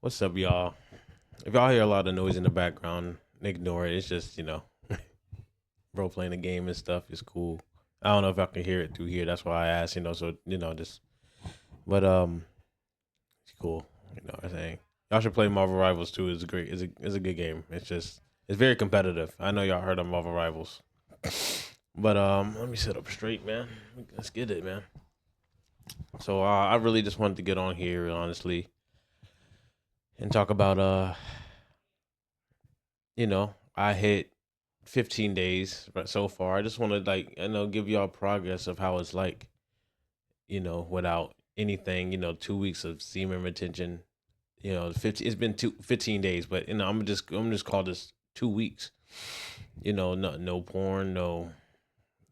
What's up, y'all? If y'all hear a lot of noise in the background, ignore it. It's just, bro playing a game and stuff is cool. I don't know if I can hear it through here. That's why I asked, so, just, but, it's cool. I think y'all should play Marvel Rivals too. It's a great, it's a good game. It's just, it's very competitive. I know y'all heard of Marvel Rivals, but, let me sit up straight, man. Let's get it, man. So, I really just wanted to get on here, honestly, and talk about, I hit 15 days so far. I just want to give y'all progress of how it's like, without anything, 2 weeks of semen retention, 15, it's been 15 days, but I'm just call this 2 weeks, no porn, no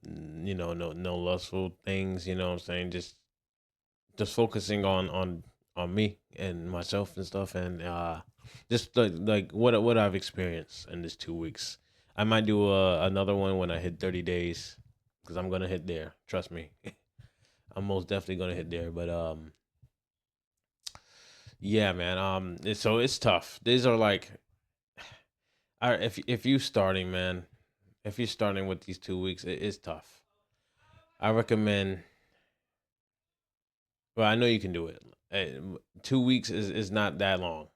lustful things, what I'm saying? Just focusing on me and myself and stuff, and just like what I've experienced in this 2 weeks. I might do another one when I hit 30 days because I'm gonna hit there. Trust me, I'm most definitely gonna hit there. But yeah, man. So it's tough. These are like, if you starting, man, if you're starting with these 2 weeks, it is tough. I recommend. Well, I know you can do it. 2 weeks is not that long.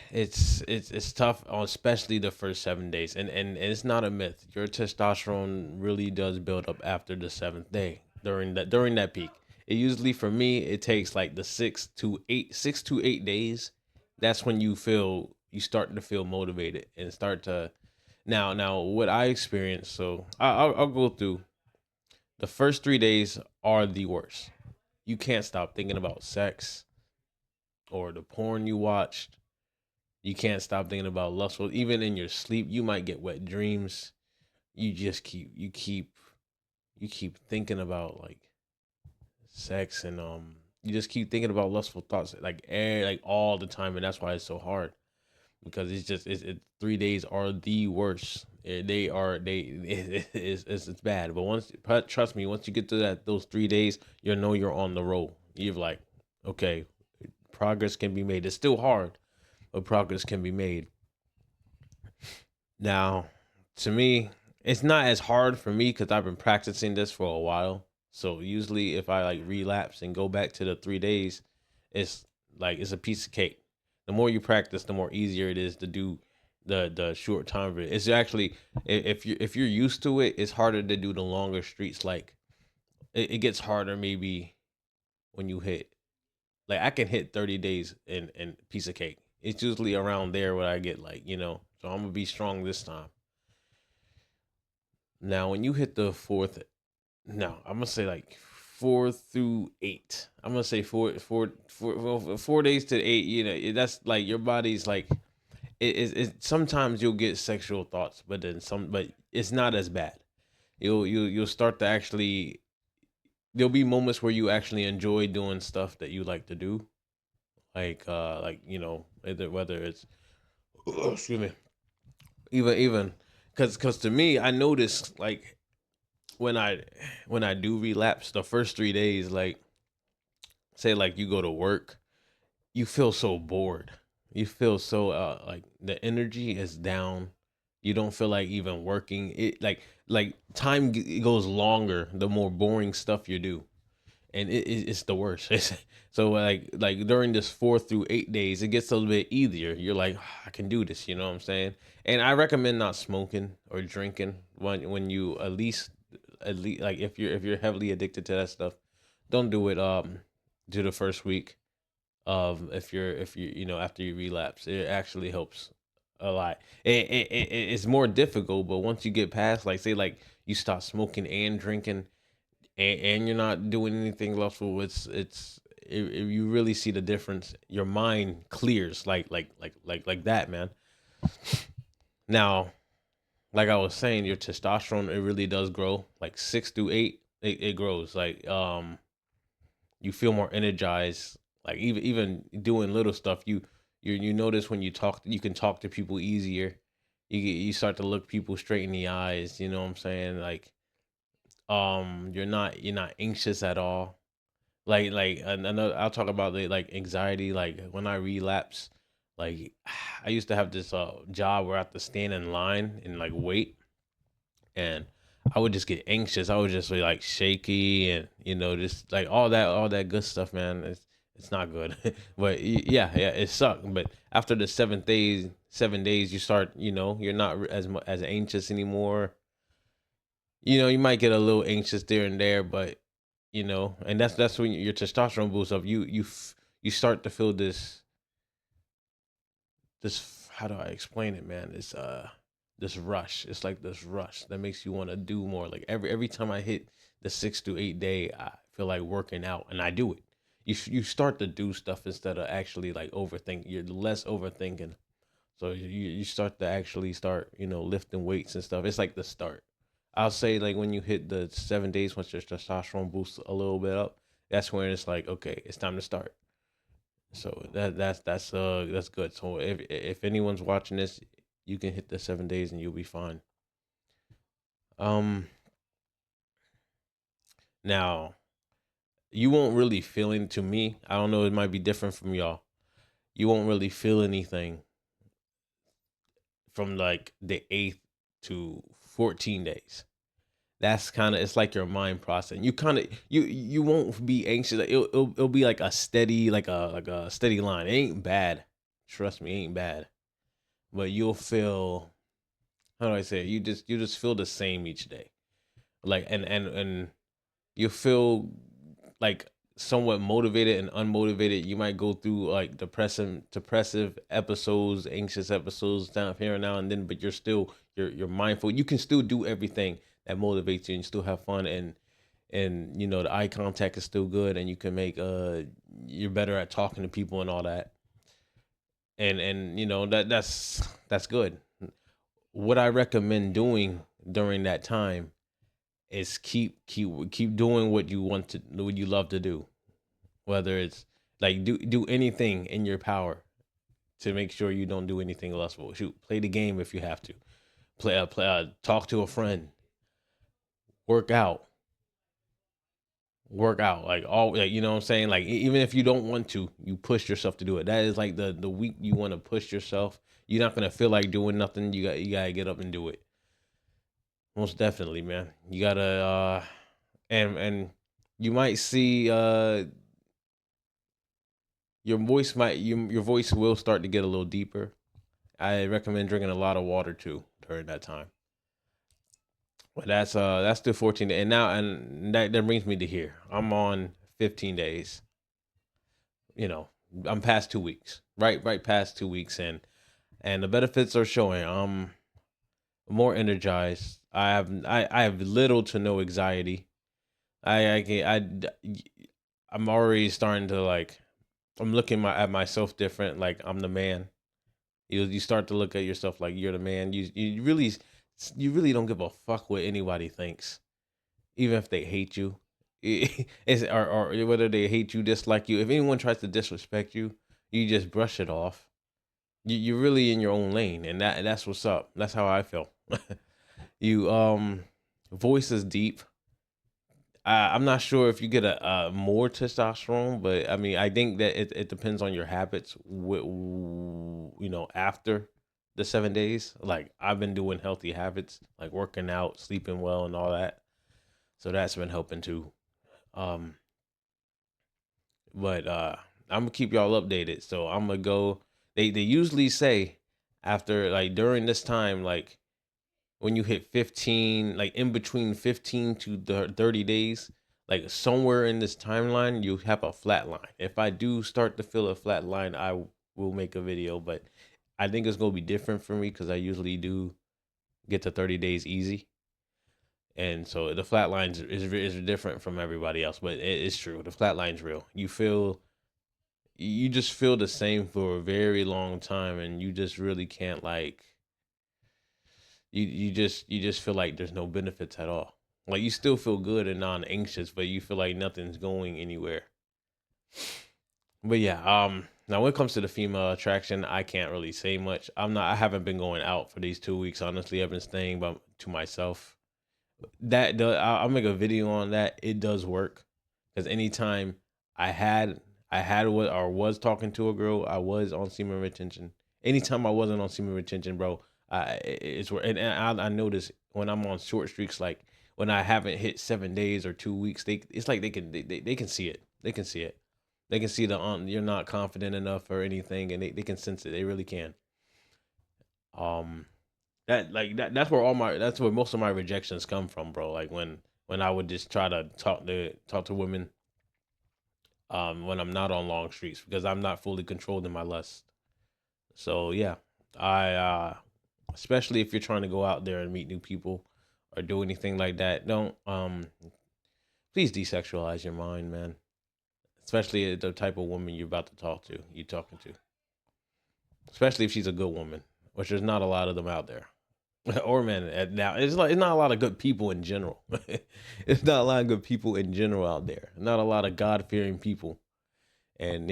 It's tough, especially the first 7 days, and it's not a myth. Your testosterone really does build up after the seventh day during that peak. It usually for me it takes like the 6 to 8 days. That's when you start to feel motivated and start to now what I experienced. So I'll go through the first 3 days are the worst. You can't stop thinking about sex or the porn you watched. You can't stop thinking about lustful. Even in your sleep, you might get wet dreams. You just keep thinking about like sex, and you just keep thinking about lustful thoughts like all the time, and that's why it's so hard because it's 3 days are the worst. They are they it's bad. But trust me, once you get to those 3 days, you'll know you're on the roll. You're like, okay, progress can be made. It's still hard, but progress can be made. Now, to me, it's not as hard for me because I've been practicing this for a while. So usually, if I like relapse and go back to the 3 days, it's it's a piece of cake. The more you practice, the more easier it is to do the short time of it. It's actually if you're used to it, it's harder to do the longer streets. Like it gets harder maybe when you hit like I can hit 30 days in piece of cake. It's usually around there where I get so I'm gonna be strong this time. Now, when you hit the fourth, no, I'm gonna say like 4 through 8. I'm gonna say well, 4 days to 8. That's like your body's like sometimes you'll get sexual thoughts, but but it's not as bad. You'll start to actually. There'll be moments where you actually enjoy doing stuff that you like to do, whether it's excuse me, even because to me, I noticed like when I when I do relapse, the first 3 days, like say like you go to work, you feel so bored. You feel so like the energy is down. You don't feel like even working. It like time goes longer the more boring stuff you do, and it's the worst. So like during this 4 through 8 days, it gets a little bit easier. You're like, "Ah, I can do this. You know what I'm saying? And I recommend not smoking or drinking when you at least like if you're heavily addicted to that stuff, don't do it. Do the first week of if you after you relapse, it actually helps a lot. It's more difficult, but once you get past like say like you stop smoking and drinking and you're not doing anything lustful, you really see the difference. Your mind clears like that, man. Now, like I was saying, your testosterone it really does grow. Like 6 to 8, it grows. Like you feel more energized. Like even doing little stuff, you notice when you talk, you can talk to people easier. You start to look people straight in the eyes. You know what I'm saying? Like you're not anxious at all. Another, I'll talk about the like anxiety. Like when I relapse, like I used to have this job where I have to stand in line and like wait, and I would just get anxious. I would just be like shaky, and just like all that good stuff, man. It's not good, but yeah, it sucked. But after the 7 days, you start, you're not as anxious anymore. You might get a little anxious there and there, but and that's when your testosterone boosts up. You start to feel this, how do I explain it, man? This rush. It's like this rush that makes you want to do more. Like every time I hit the 6 to 8 day, I feel like working out, and I do it. You start to do stuff instead of actually like overthink. You're less overthinking, so you start to actually start lifting weights and stuff. It's like the start. I'll say like when you hit the 7 days, once your testosterone boosts a little bit up, that's when it's like, okay, it's time to start. So that's good. So if anyone's watching this, you can hit the 7 days and you'll be fine. Um, Now you won't really feel it to me. I don't know. It might be different from y'all. You won't really feel anything from like the 8th to 14 days. That's kind of, it's like your mind processing. You kind of you won't be anxious. It'll be like a steady, like a steady line. It ain't bad. Trust me, it ain't bad. But you'll feel, how do I say it? You just feel the same each day. Like and you feel like somewhat motivated and unmotivated. You might go through like depressive episodes, anxious episodes down here and now and then, but you're mindful. You can still do everything that motivates you and still have fun, and the eye contact is still good, and you can make you're better at talking to people and all that. And that's good. What I recommend doing during that time is keep doing what you want to, what you love to do. Whether it's like do anything in your power to make sure you don't do anything lustful. Shoot, play the game if you have to. Talk to a friend. Work out. Work out. Like all, like, you know what I'm saying? Like even if you don't want to, you push yourself to do it. That is like the week you want to push yourself. You're not gonna feel like doing nothing. You gotta get up and do it. Most definitely, man. You gotta and you might see your voice will start to get a little deeper. I recommend drinking a lot of water too during that time. But that's the 14 day. And now, and that brings me to here. I'm on 15 days. You know, I'm past 2 weeks. Right past 2 weeks, and the benefits are showing. I'm more energized. I have little to no anxiety. I'm already starting to like, I'm looking at myself different. Like I'm the man. You start to look at yourself like you're the man. You really don't give a fuck what anybody thinks, even if they hate you. Or whether they hate you, dislike you. If anyone tries to disrespect you, you just brush it off. You're really in your own lane, and that's what's up. That's how I feel. You voice is deep. I'm not sure if you get a more testosterone, but I mean, I think that it depends on your habits. After the 7 days, like I've been doing healthy habits, like working out, sleeping well, and all that. So that's been helping too. Um, but I'm gonna keep y'all updated. So I'm gonna go. They usually say after, like, during this time, like when you hit 15, like in between 15 to the 30 days, like somewhere in this timeline, you have a flat line. If I do start to feel a flat line, I will make a video, but I think it's going to be different for me because I usually do get to 30 days easy. And so the flat lines is different from everybody else, but it's true. The flat line's real. You just feel the same for a very long time, and you just really can't, like, you just feel like there's no benefits at all. Like you still feel good and non-anxious, but you feel like nothing's going anywhere. But yeah, now when it comes to the female attraction, I can't really say much. I haven't been going out for these 2 weeks. Honestly, I've been staying to myself. I'll make a video on that. It does work because anytime I had I had what or was talking to a girl. I was on semen retention. Anytime I wasn't on semen retention, bro, it's where and I notice when I'm on short streaks, like when I haven't hit 7 days or 2 weeks, it's like they can see it. They can see it. They can see the you're not confident enough or anything, and they can sense it. They really can. Um, that's where that's where most of my rejections come from, bro. Like when I would just try to talk to women when I'm not on long streaks because I'm not fully controlled in my lust. So yeah, I especially if you're trying to go out there and meet new people or do anything like that, don't please desexualize your mind, man. Especially the type of woman you're about to you talking to. Especially if she's a good woman, which there's not a lot of them out there. Or men now it's not a lot of good people in general. It's not a lot of good people in general out there. Not a lot of God fearing people, and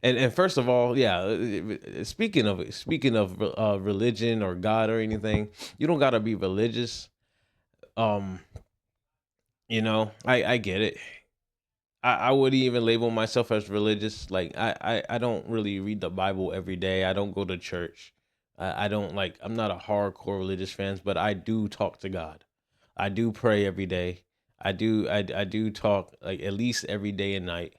and first of all, yeah. Speaking of religion or God or anything, you don't gotta be religious. Um, I get it. I wouldn't even label myself as religious. Like I don't really read the Bible every day. I don't go to church. I don't like I'm not a hardcore religious fan, but I do talk to God. I do pray every day. I do talk like at least every day and night.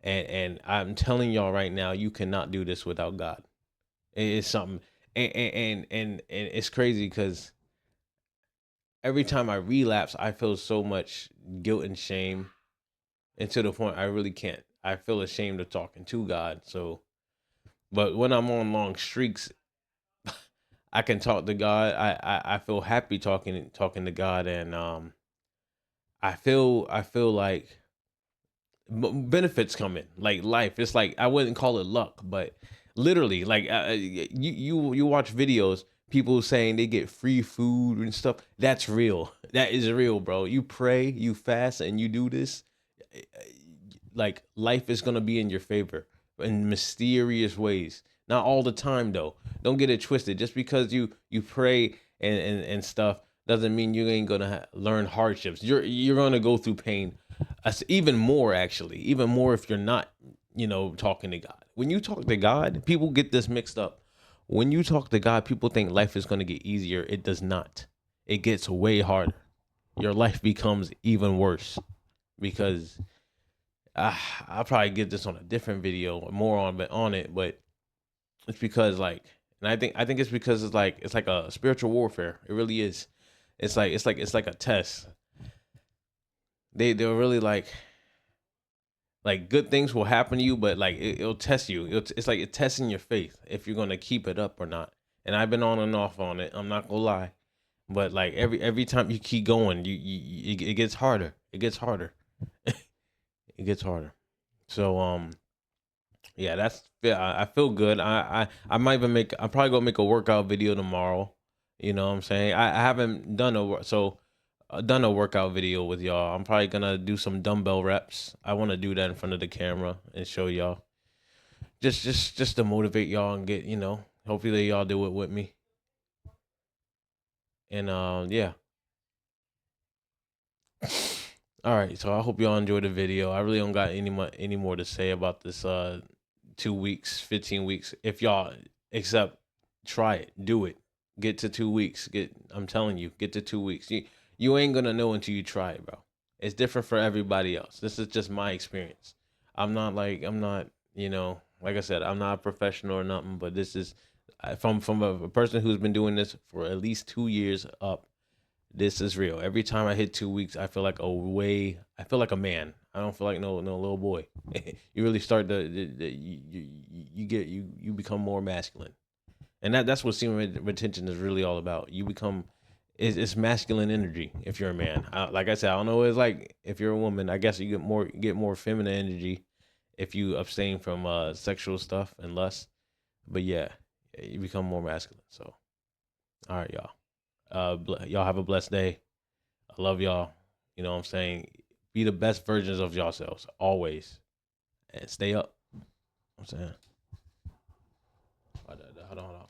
And I'm telling y'all right now, you cannot do this without God. It is something and it's crazy because every time I relapse, I feel so much guilt and shame and to the point I really can't. I feel ashamed of talking to God. So, but when I'm on long streaks, I can talk to God. I feel happy talking to God, and I feel like benefits come in, like life. It's like I wouldn't call it luck, but literally, like you watch videos. People saying they get free food and stuff. That's real. That is real, bro. You pray, you fast, and you do this like life is gonna be in your favor in mysterious ways. Not all the time though. Don't get it twisted. Just because you pray and stuff doesn't mean you ain't gonna learn hardships. You're gonna go through pain, even more actually, even more if you're not talking to God. When you talk to God, people get this mixed up. When you talk to God, people think life is gonna get easier. It does not. It gets way harder. Your life becomes even worse because I'll probably get this on a different video more on it, but it's because like, and I think it's because it's like a spiritual warfare. It really is. It's like a test. They're really like good things will happen to you, but like it'll test you. It's like it's testing your faith if you're gonna keep it up or not. And I've been on and off on it. I'm not gonna lie, but like every time you keep going, it gets harder. It gets harder. It gets harder. So yeah, yeah. I feel good. I might even make. I'm probably gonna make a workout video tomorrow. You know what I'm saying? I haven't done done a workout video with y'all. I'm probably gonna do some dumbbell reps. I want to do that in front of the camera and show y'all. Just to motivate y'all and get hopefully y'all do it with me. And yeah. All right, so I hope y'all enjoyed the video. I really don't got any more to say about this 2 weeks, 15 weeks. If y'all accept, try it, do it. Get to 2 weeks. I'm telling you, get to 2 weeks. You ain't gonna know until you try it, bro. It's different for everybody else. This is just my experience. I'm not, like I said, I'm not a professional or nothing, but this is from a person who's been doing this for at least 2 years up. This is real. Every time I hit 2 weeks, I feel like a man. I don't feel like no little boy. You really start you become more masculine, and that's what semen retention is really all about. You become it's masculine energy if you're a man. Like I said, I don't know what it's like if you're a woman. I guess you get more feminine energy if you abstain from sexual stuff and lust. But yeah, you become more masculine. So all right, y'all. Y'all have a blessed day. I love y'all. You know what I'm saying? Be the best versions of yourselves always, and stay up. You know what I'm saying. Hold on.